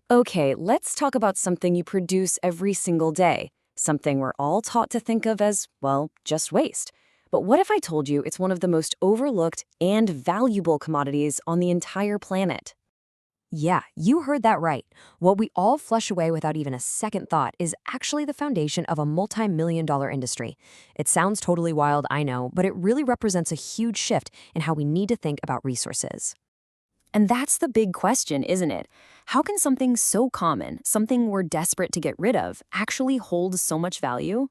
Okay, let's talk about something you produce every single day. Something we're all taught to think of as, well, just waste. But what if I told you it's one of the most overlooked and valuable commodities on the entire planet? Yeah, you heard that right. What we all flush away without even a second thought is actually the foundation of a multi-million-dollar industry. It sounds totally wild, I know, but it really represents a huge shift in how we need to think about resources. And that's the big question, isn't it? How can something so common, something we're desperate to get rid of, actually hold so much value?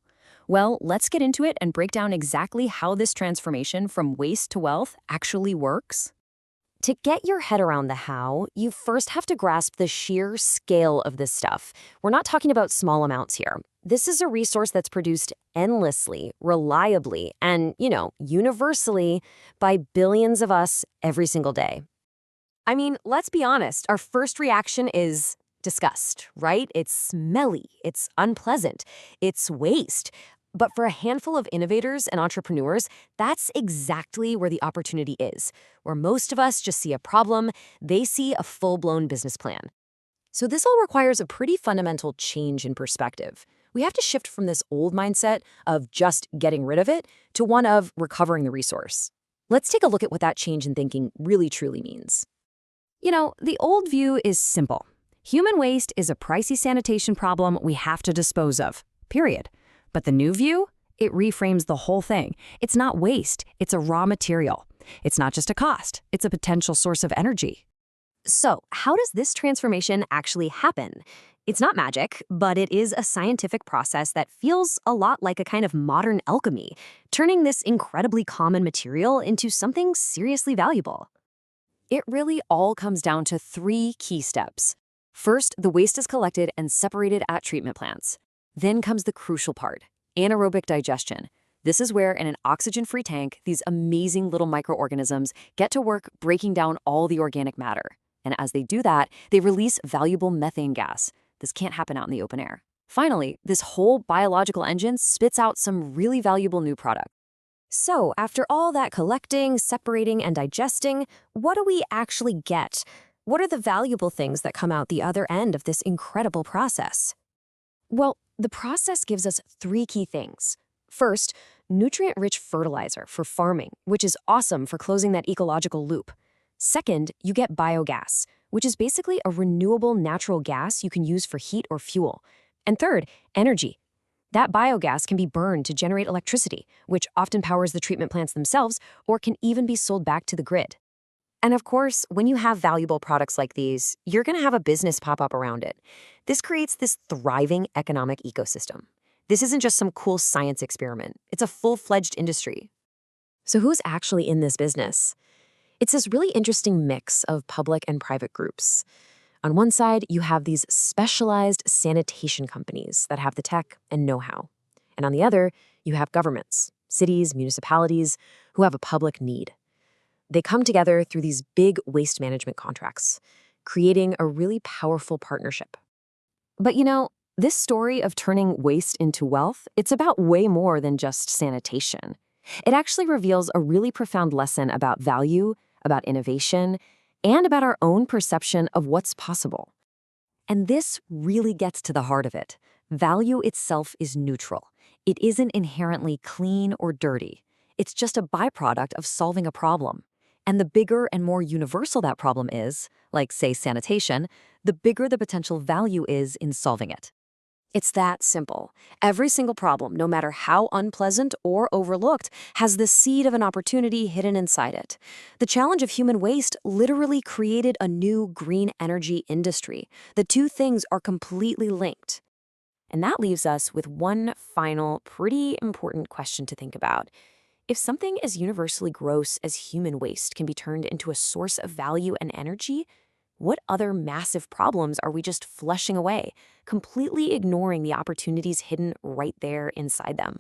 Well, let's get into it and break down exactly how this transformation from waste to wealth actually works. To get your head around the how, you first have to grasp the sheer scale of this stuff. We're not talking about small amounts here. This is a resource that's produced endlessly, reliably, and, universally by billions of us every single day. I mean, let's be honest, our first reaction is disgust, right? It's smelly, it's unpleasant, it's waste. But for a handful of innovators and entrepreneurs, that's exactly where the opportunity is. Where most of us just see a problem, they see a full-blown business plan. So this all requires a pretty fundamental change in perspective. We have to shift from this old mindset of just getting rid of it to one of recovering the resource. Let's take a look at what that change in thinking really truly means. The old view is simple. Human waste is a pricey sanitation problem we have to dispose of, period. But the new view? It reframes the whole thing. It's not waste, it's a raw material. It's not just a cost, it's a potential source of energy. So, how does this transformation actually happen? It's not magic, but it is a scientific process that feels a lot like a kind of modern alchemy, turning this incredibly common material into something seriously valuable. It really all comes down to three key steps. First, the waste is collected and separated at treatment plants. Then comes the crucial part, anaerobic digestion. This is where, in an oxygen-free tank, these amazing little microorganisms get to work breaking down all the organic matter. And as they do that, they release valuable methane gas. This can't happen out in the open air. Finally, this whole biological engine spits out some really valuable new product. So, after all that collecting, separating, and digesting, what do we actually get? What are the valuable things that come out the other end of this incredible process? Well, the process gives us three key things. First, nutrient-rich fertilizer for farming, which is awesome for closing that ecological loop. Second, you get biogas, which is basically a renewable natural gas you can use for heat or fuel. And third, energy. That biogas can be burned to generate electricity, which often powers the treatment plants themselves or can even be sold back to the grid. And of course, when you have valuable products like these, you're going to have a business pop up around it. This creates this thriving economic ecosystem. This isn't just some cool science experiment. It's a full-fledged industry. So who's actually in this business? It's this really interesting mix of public and private groups. On one side, you have these specialized sanitation companies that have the tech and know-how. And on the other, you have governments, cities, municipalities, who have a public need. They come together through these big waste management contracts, creating a really powerful partnership. But this story of turning waste into wealth, it's about way more than just sanitation. It actually reveals a really profound lesson about value, about innovation, and about our own perception of what's possible. And this really gets to the heart of it. Value itself is neutral. It isn't inherently clean or dirty. It's just a byproduct of solving a problem. And the bigger and more universal that problem is, like, say, sanitation, the bigger the potential value is in solving it. It's that simple. Every single problem, no matter how unpleasant or overlooked, has the seed of an opportunity hidden inside it. The challenge of human waste literally created a new green energy industry. The two things are completely linked. And that leaves us with one final, pretty important question to think about. If something as universally gross as human waste can be turned into a source of value and energy, what other massive problems are we just flushing away, completely ignoring the opportunities hidden right there inside them?